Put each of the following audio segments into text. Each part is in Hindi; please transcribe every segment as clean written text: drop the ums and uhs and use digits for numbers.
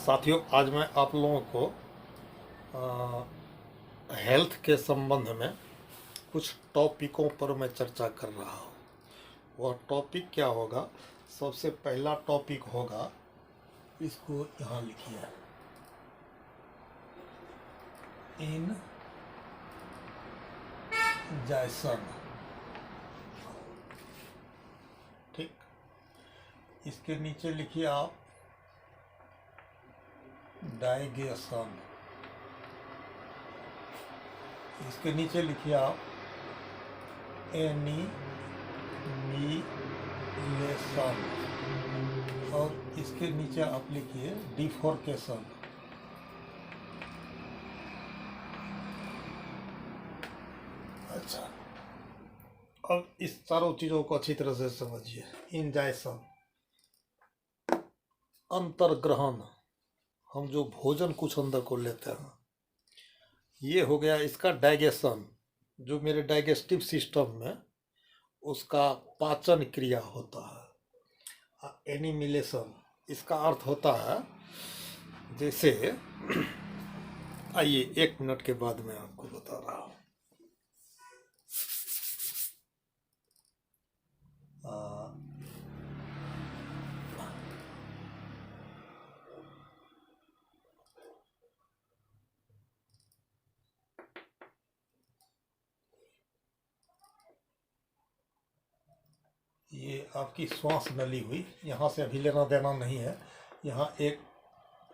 साथियों, आज मैं आप लोगों को हेल्थ के संबंध में कुछ टॉपिकों पर मैं चर्चा कर रहा हूँ। वह टॉपिक क्या होगा? सबसे पहला टॉपिक होगा, इसको यहाँ लिखिए, इन जैसन। ठीक, इसके नीचे लिखिए आप डाइजेशन। इसके नीचे लिखिए आप एनिमिलेशन। और इसके नीचे आप लिखिए डिफोर्केशन। अच्छा, अब इस चारों चीजों को अच्छी तरह से समझिए। इंजाइशन, अंतर्ग्रहण, हम जो भोजन कुछ अंदर को लेते हैं, ये हो गया इसका डाइजेशन, जो मेरे डाइजेस्टिव सिस्टम में उसका पाचन क्रिया होता है। एनिमिलेशन, इसका अर्थ होता है जैसे आइए 1 मिनट के बाद मैं आपको बता रहा हूँ। ये आपकी श्वास नली हुई, यहाँ से अभी लेना देना नहीं है। यहाँ एक,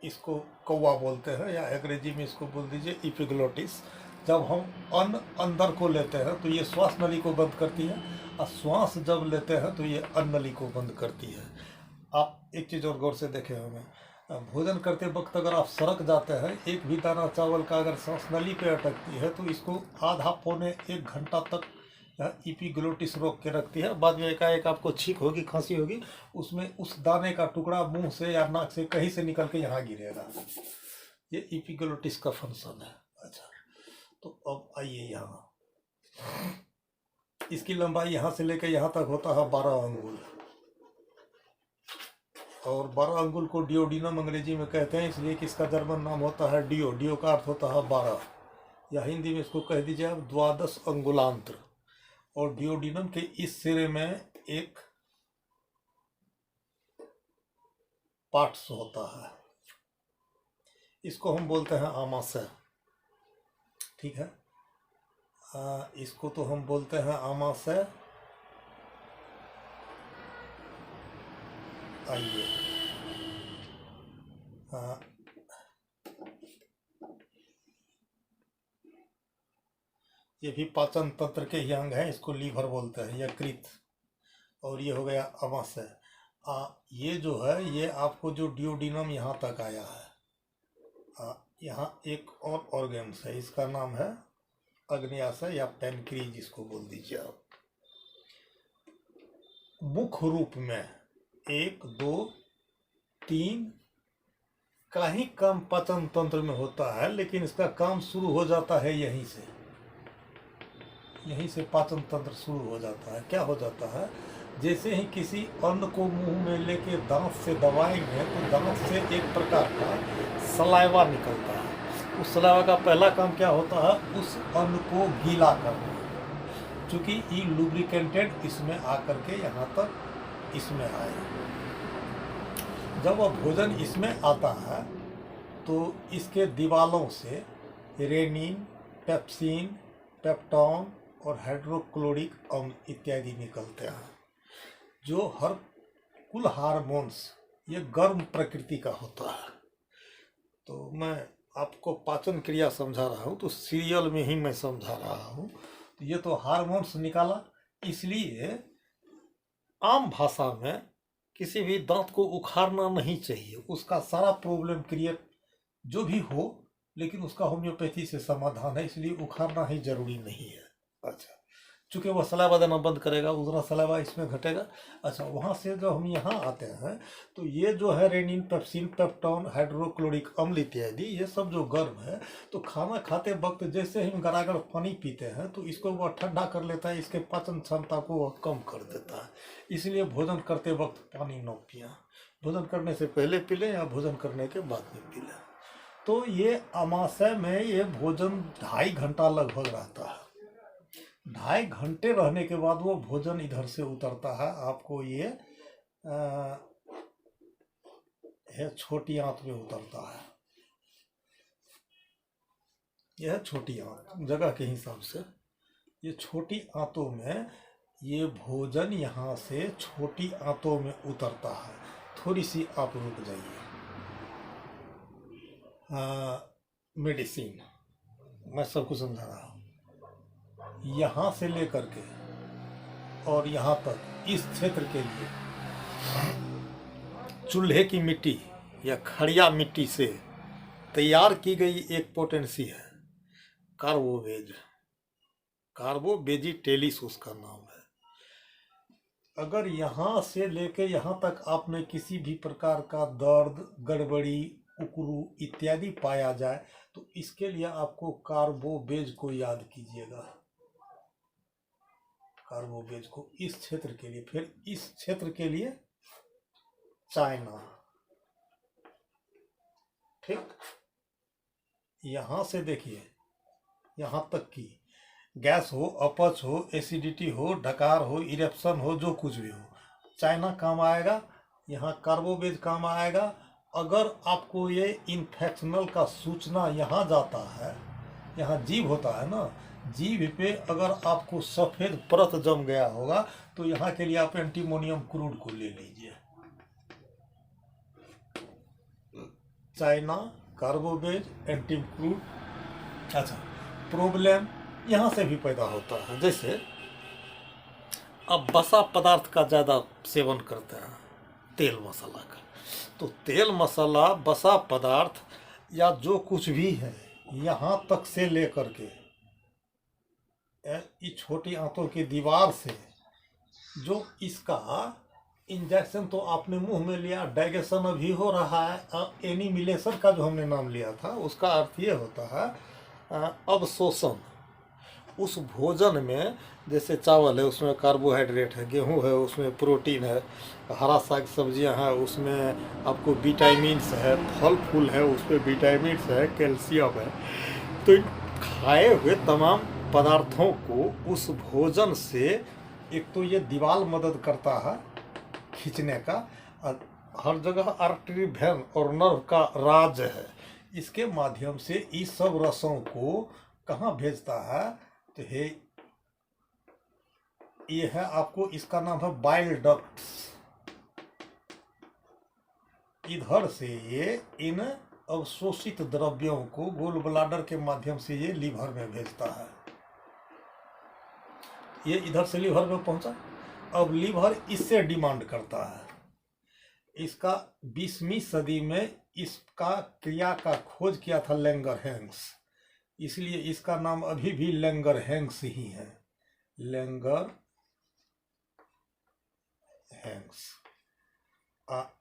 इसको कौवा बोलते हैं, या अंग्रेजी में इसको बोल दीजिए एपिग्लोटिस। जब हम अन्न अंदर को लेते हैं तो ये श्वास नली को बंद करती है, और श्वास जब लेते हैं तो ये अन्न नली को बंद करती है। आप एक चीज़ और गौर से देखे होंगे, भोजन करते वक्त अगर आप सड़क जाते हैं, एक भी दाना चावल का अगर श्वास नली पे अटकती है तो इसको आधा पौने 1 घंटा तक एपिग्लोटिस रोक के रखती है। बाद में एकाएक आपको छींक होगी, खांसी होगी, उसमें उस दाने का टुकड़ा मुंह से या नाक से कहीं से निकल के यहाँ गिरेगा। ये एपिग्लोटिस का फंक्शन है। अच्छा, तो अब आइए यहाँ, इसकी लंबाई यहाँ से लेकर यहाँ तक होता है 12 अंगुल, और 12 अंगुल को डियोडिनम अंग्रेजी में कहते हैं, इसलिए कि इसका जर्मन नाम होता है डियो। डियो का अर्थ होता है 12, या हिंदी में इसको कह दीजिए आप 12 अंगुलांत्र। और डियोडिनम के इस सिरे में एक पार्ट्स होता है, इसको हम बोलते हैं आमाशय। ठीक है, इसको तो हम बोलते हैं आमाशय। आइए, ये भी पाचन तंत्र के ही अंग है, इसको लीवर बोलते हैं, यकृत। और ये हो गया आमाशय। ये जो है, ये आपको जो डियोडिनम यहाँ तक आया है, यहाँ एक और ऑर्गन्स है, इसका नाम है अग्न्याशय या पैनक्रीज, जिसको बोल दीजिए आप। मुख्य रूप में 1, 2, 3 का ही काम पाचन तंत्र में होता है, लेकिन इसका काम शुरू हो जाता है यहीं से। यहीं से पाचन तंत्र शुरू हो जाता है। क्या हो जाता है, जैसे ही किसी अन्न को मुंह में लेके दांत से दबाएंगे तो दांत से एक प्रकार का सलाइवा निकलता है। उस सलाइवा का पहला काम क्या होता है, उस अन्न को गीला करना, क्योंकि ये लुब्रिकेंटेड इसमें आकर के यहाँ तक इसमें आए। जब वह भोजन इसमें आता है तो इसके दीवालों से रेनिन, पेप्सिन, पेप्टॉन और हाइड्रोक्लोरिक अम्ल इत्यादि निकलते हैं, जो हर कुल हार्मोन्स ये गर्म प्रकृति का होता है। तो मैं आपको पाचन क्रिया समझा रहा हूँ, तो सीरियल में ही मैं समझा रहा हूँ। तो ये तो हार्मोन्स निकाला, इसलिए आम भाषा में किसी भी दांत को उखाड़ना नहीं चाहिए। उसका सारा प्रॉब्लम क्रिएट जो भी हो, लेकिन उसका होम्योपैथी से समाधान है, इसलिए उखाड़ना ही जरूरी नहीं है। अच्छा, चूंकि वह सलाइवा देना बंद करेगा, उतना सलाइवा इसमें घटेगा। अच्छा, वहाँ से जब हम यहाँ आते हैं तो ये जो है रेनिन, पेप्सिन, पेप्टॉन, हाइड्रोक्लोरिक अम्ल इत्यादि, ये सब जो गर्म है, तो खाना खाते वक्त जैसे ही हम गरागड़ पानी पीते हैं तो इसको वह ठंडा कर लेता है, इसके पाचन क्षमता को वह कम कर देता है। इसलिए भोजन करते वक्त पानी न पिएं। भोजन करने से पहले पी लें या भोजन करने के बाद में पी लें। तो ये आमाशय में ये भोजन 2.5 घंटा लगभग रहता है। 2.5 घंटे रहने के बाद वो भोजन इधर से उतरता है। आपको ये छोटी आंत में उतरता है। यह छोटी आंत जगह के हिसाब से, ये छोटी आंतों में ये भोजन यहाँ से छोटी आंतों में उतरता है। थोड़ी सी आप रुक जाइए। मेडिसिन मैं सबको समझा रहा हूँ। यहाँ से लेकर के और यहाँ तक इस क्षेत्र के लिए चूल्हे की मिट्टी या खड़िया मिट्टी से तैयार की गई एक पोटेंसी है, कार्बोवेज, कार्बोवेजिटेलिस उसका नाम है। अगर यहाँ से लेके यहाँ तक आप में किसी भी प्रकार का दर्द, गड़बड़ी, उकरू इत्यादि पाया जाए तो इसके लिए आपको कार्बोवेज को याद कीजिएगा। कार्बोवेज को इस क्षेत्र के लिए, फिर इस क्षेत्र के लिए चाइना, ठीक। यहां से देखिए यहां तक की गैस हो, अपच हो, एसिडिटी हो, डकार हो, इरेप्शन हो, जो कुछ भी हो, चाइना काम आएगा। यहाँ कार्बोवेज काम आएगा। अगर आपको ये इन्फेक्शनल का सूचना यहाँ जाता है, यहाँ जीभ होता है ना, जीभ पे अगर आपको सफेद परत जम गया होगा तो यहाँ के लिए आप एंटीमोनियम क्रूड को ले लीजिए। China, carbo veg, एंटीम crude. अच्छा, प्रॉब्लम यहाँ से भी पैदा होता है। जैसे अब वसा पदार्थ का ज़्यादा सेवन करते हैं, तेल मसाला का, तो तेल मसाला, वसा पदार्थ या जो कुछ भी है यहाँ तक से लेकर के इस छोटी आंतों की दीवार से जो इसका इंजेक्शन तो आपने मुंह में लिया, डाइजेशन अभी हो रहा है। एनिमिलेशन का जो हमने नाम लिया था उसका अर्थ ये होता है अवशोषण। उस भोजन में जैसे चावल है उसमें कार्बोहाइड्रेट है, गेहूं है उसमें प्रोटीन है, हरा साग सब्जियां हैं उसमें आपको विटामिन्स है, फल फूल है उसमें विटामिन्स है, कैल्शियम है। तो इन खाए हुए तमाम पदार्थों को उस भोजन से एक तो ये दीवार मदद करता है खींचने का, हर जगह आर्टरी वेन और नर्व का राज है। इसके माध्यम से इस सब रसों को कहाँ भेजता है तो ये है आपको, इसका नाम है बाइल डक्ट्स। इधर से ये इन अवशोषित द्रव्यों को गोल ब्लाडर के माध्यम से ये लीवर में भेजता है। ये इधर से लीवर में पहुंचा। अब लीवर इससे डिमांड करता है। इसका 20वीं सदी में इसका क्रिया का खोज किया था लैंगरहेंस, इसलिए इसका नाम अभी भी लैंगरहेंस ही है, लैंगरहेंस।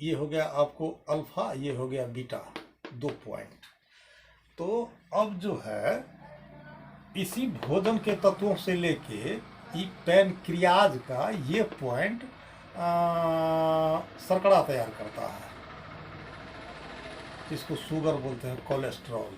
ये हो गया आपको अल्फा, ये हो गया बीटा, 2 पॉइंट। तो अब जो है इसी भोजन के तत्वों से लेके पैनक्रियाज का ये पॉइंट शर्करा तैयार करता है, इसको शुगर बोलते हैं, कोलेस्ट्रॉल।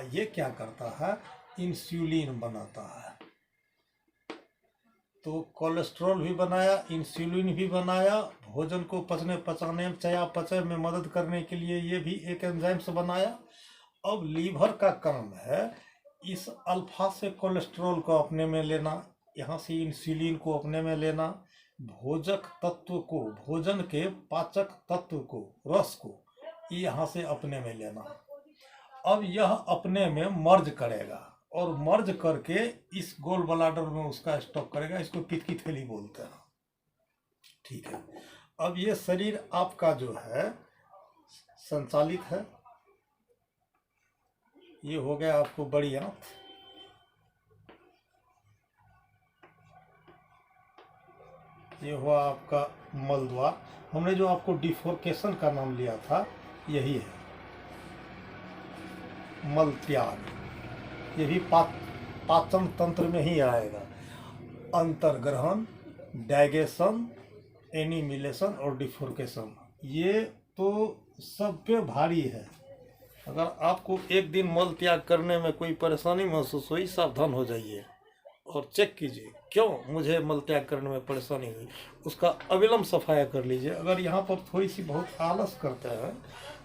ये क्या करता है, इंसुलिन बनाता है। तो कोलेस्ट्रॉल भी बनाया, इंसुलिन भी बनाया, भोजन को पचाने चयापचय में मदद करने के लिए ये भी एक एंजाइम से बनाया। अब लीवर का काम है इस अल्फा से कोलेस्ट्रॉल को अपने में लेना, यहाँ से इंसुलिन को अपने में लेना, भोजक तत्व को, भोजन के पाचक तत्व को, रस को यहाँ से अपने में लेना। अब यह अपने में मर्ज करेगा और मर्ज करके इस गोल ब्लाडर में उसका स्टॉक करेगा। इसको पित्त की थैली बोलते हैं, ठीक है। अब ये शरीर आपका जो है संचालित है। ये हो गया आपको बड़ी आंत, ये हुआ आपका मल द्वार। हमने जो आपको डिफोर्केशन का नाम लिया था यही है, मल त्याग। ये भी पाचन तंत्र में ही आएगा। अंतर्ग्रहण, डाइजेशन एनिमिलेशन और डिफोर्केशन, ये तो सब पे भारी है। अगर आपको एक दिन मल त्याग करने में कोई परेशानी महसूस हुई, सावधान हो जाइए और चेक कीजिए क्यों मुझे मल त्याग करने में परेशानी हुई, उसका अविलंब सफाया कर लीजिए। अगर यहाँ पर थोड़ी सी बहुत आलस करते हैं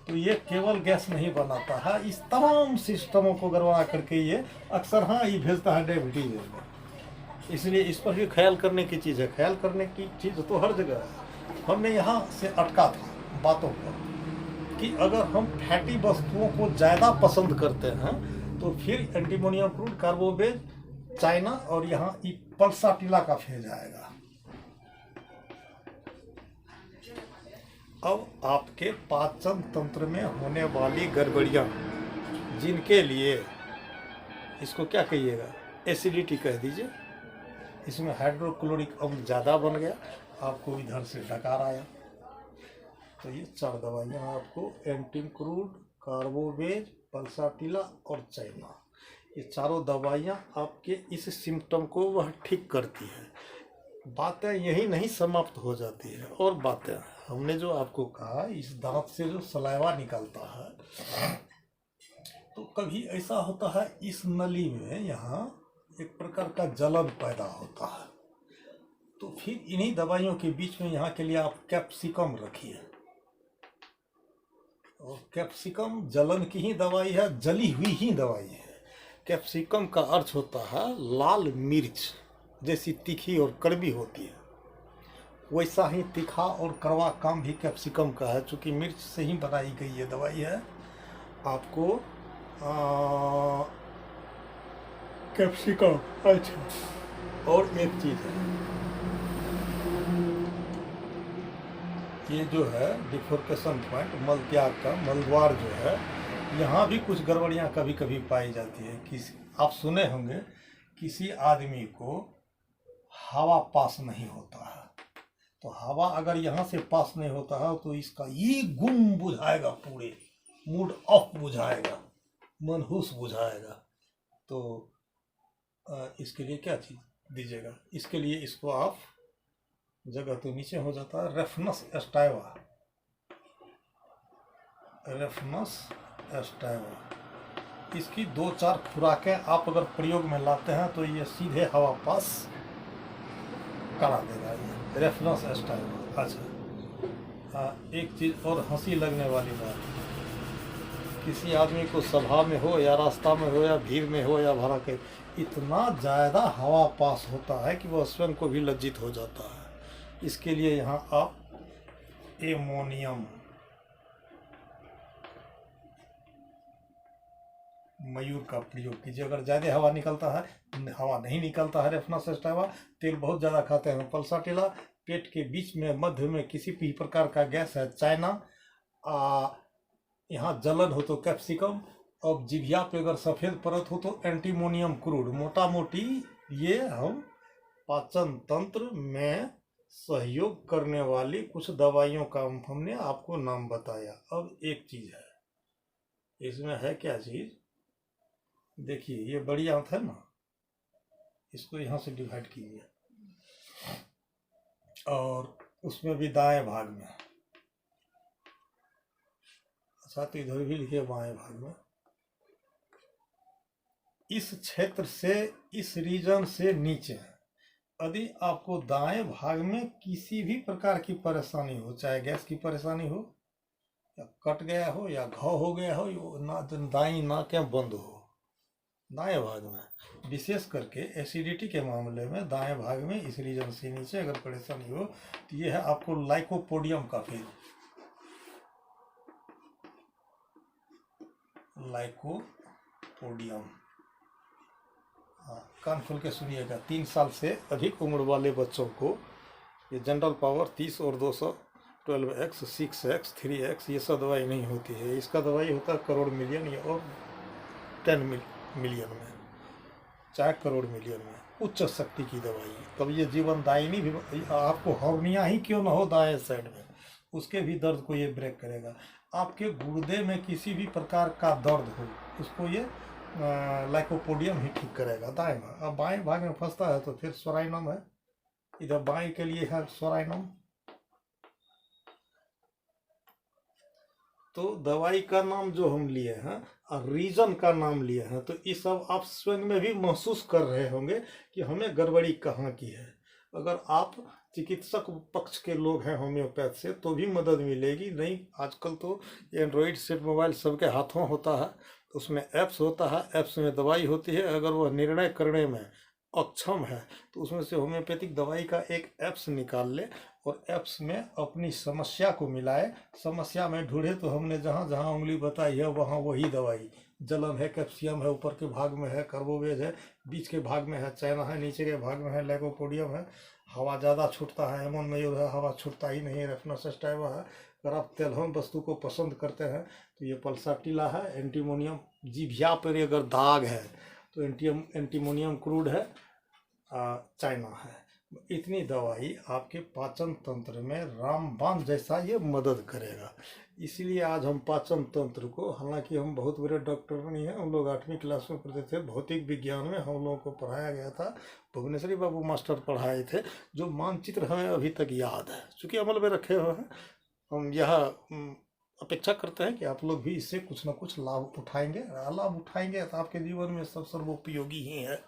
तो ये केवल गैस नहीं बनाता है, इस तमाम सिस्टमों को गड़बड़ा करके ये अक्सर हाँ ये भेजता है डायबिटीज में। इसलिए इस पर भी ख्याल करने की चीज़ है, ख्याल करने की चीज़ तो हर जगह है। हमने यहाँ से अटका था बातों पर कि अगर हम फैटी वस्तुओं को ज़्यादा पसंद करते हैं तो फिर एंटीमोनियम क्रूड, कार्बोवेज, चाइना और यहाँ पल्साटिला का फेज आएगा। अब आपके पाचन तंत्र में होने वाली गड़बड़ियाँ, जिनके लिए इसको क्या कहिएगा, एसिडिटी कह दीजिए, इसमें हाइड्रोक्लोरिक अम्ल ज़्यादा बन गया, आपको इधर से डकार आया, तो ये 4 दवाइयाँ आपको एंटीम क्रूड, कार्बोवेज, पल्साटिला और चाइना, ये चारों दवाइयाँ आपके इस सिम्टम को वह ठीक करती है। बातें यही नहीं समाप्त हो जाती है, और बातें हमने जो आपको कहा, इस दांत से जो सलाइवा निकलता है तो कभी ऐसा होता है इस नली में यहाँ एक प्रकार का जलन पैदा होता है, तो फिर इन्हीं दवाइयों के बीच में यहाँ के लिए आप कैप्सिकम रखिए। और कैप्सिकम जलन की ही दवाई है, जली हुई ही दवाई है। कैप्सिकम का अर्थ होता है लाल मिर्च, जैसी तीखी और कड़वी होती है वैसा ही तीखा और कड़वा काम भी कैप्सिकम का है। चूँकि मिर्च से ही बनाई गई ये दवाई है, आपको कैप्सिकम। अच्छा, और एक चीज़ है, ये जो है डिफोर्केशन पॉइंट, मल त्याग का मलद्वार जो है, यहाँ भी कुछ गड़बड़ियाँ कभी कभी पाई जाती है। आप सुने होंगे किसी आदमी को हवा पास नहीं होता है, तो हवा अगर यहाँ से पास नहीं होता है तो इसका ये गुम बुझाएगा, पूरे मूड ऑफ बुझाएगा, मनहूस बुझाएगा। तो इसके लिए क्या चीज़ दीजिएगा, इसके लिए इसको आप, जगह तो नीचे हो जाता है, रेफनस एस्टाइवा, रेफनस एस्टाइवा, इसकी 2-4 खुराकें आप अगर प्रयोग में लाते हैं तो ये सीधे हवा पास करा देगा ये रेफरंस एस्टाइवा। अच्छा, एक चीज़ और हंसी लगने वाली बात, किसी आदमी को सभा में हो या रास्ता में हो या भीड़ में हो या भरा के, इतना ज़्यादा हवा पास होता है कि वह स्वयं को भी लज्जित हो जाता है। इसके लिए यहाँ आप एमोनियम मयूर का प्रयोग कीजिए। अगर ज़्यादा हवा निकलता है, हवा नहीं निकलता है रेफनस एस्टाइवा, तेल बहुत ज़्यादा खाते हैं पल्साटिला, पेट के बीच में मध्य में किसी भी प्रकार का गैस है चाइना, यहाँ जलन हो तो कैप्सिकम, और जिभिया पे अगर सफ़ेद परत हो तो एंटीमोनियम क्रूड। मोटा मोटी ये हम पाचन तंत्र में सहयोग करने वाली कुछ दवाइयों का हमने आपको नाम बताया। अब एक चीज़ है, इसमें है क्या चीज़, देखिए ये बड़ी आंत है ना, इसको यहाँ से डिवाइड कीजिए, और उसमें भी दाएं भाग में, अच्छा तो इधर भी लिखिए बाएं भाग में, इस क्षेत्र से, इस रीजन से नीचे, यदि आपको दाएं भाग में किसी भी प्रकार की परेशानी हो, चाहे गैस की परेशानी हो या कट गया हो या घाव हो गया हो, ना दाई नाकें बंद हो, दाएं भाग में विशेष करके एसिडिटी के मामले में दाएं भाग में इस रीजन से नीचे अगर परेशानी हो तो ये है आपको लाइकोपोडियम का फेज, लाइकोपोडियम। हाँ, कान खोल के सुनिएगा। 3 साल से अधिक उम्र वाले बच्चों को ये जनरल पावर 30 और 200, 12x, 6x, 3x, ये सब दवाई नहीं होती है। इसका दवाई होता है करोड़ मिलियन या और 10 मिलियन में, चाहे करोड़ मिलियन में, उच्च शक्ति की दवाई। तब ये जीवनदायिनी भी, आपको हर्निया ही क्यों ना हो दाएं साइड में, उसके भी दर्द को ये ब्रेक करेगा। आपके गुर्दे में किसी भी प्रकार का दर्द हो, उसको ये लाइकोपोडियम ही ठीक करेगा, दाएं भाग। अब बाएं भाग में फंसता है तो फिर स्वराइनम है, इधर बाएं के लिए है स्वराइनम, तो दवाई का नाम जो हम लिए हैं और रीजन का नाम लिए हैं, तो ये सब आप स्वयं में भी महसूस कर रहे होंगे कि हमें गड़बड़ी कहाँ की है। अगर आप चिकित्सक पक्ष के लोग हैं होम्योपैथ से तो भी मदद मिलेगी। नहीं, आजकल तो एंड्रॉइड सेट मोबाइल सबके हाथों होता है, तो उसमें ऐप्स होता है, ऐप्स में दवाई होती है। अगर वह निर्णय करने में अक्षम है तो उसमें से होम्योपैथिक दवाई का एक ऐप्स निकाल ले और ऐप्स में अपनी समस्या को मिलाए, समस्या में ढूंढे तो हमने जहाँ जहाँ उंगली बताई है वहाँ वही दवाई, जलन है, कैप्सियम है, ऊपर के भाग में है कार्बोवेज है, बीच के भाग में है चाइना है, नीचे के भाग में है लाइकोपोडियम है, हवा ज़्यादा छूटता है, एमोन मयूर है, हवा छूटता ही नहीं है, रेफनासस्टाइवा है। अगर आप तेलहन वस्तु को पसंद करते हैं तो ये पल्साटिला है। एंटीमोनियम जीभिया पर अगर दाग है तो एंटीमोनियम क्रूड है, चाइना है। इतनी दवाई आपके पाचन तंत्र में रामबाण जैसा ये मदद करेगा। इसीलिए आज हम पाचन तंत्र को, हालांकि हम बहुत बड़े डॉक्टर नहीं हैं, हम लोग 8वीं क्लास में पढ़ते थे, भौतिक विज्ञान में हम लोगों को पढ़ाया गया था, भुवनेश्वरी बाबू मास्टर पढ़ाए थे, जो मानचित्र हमें अभी तक याद है, चूँकि अमल में रखे हुए हैं। हम यह अपेक्षा करते हैं कि आप लोग भी इससे कुछ ना कुछ लाभ उठाएंगे। लाभ उठाएंगे तो आपके जीवन में सब सर्वोपयोगी ही है।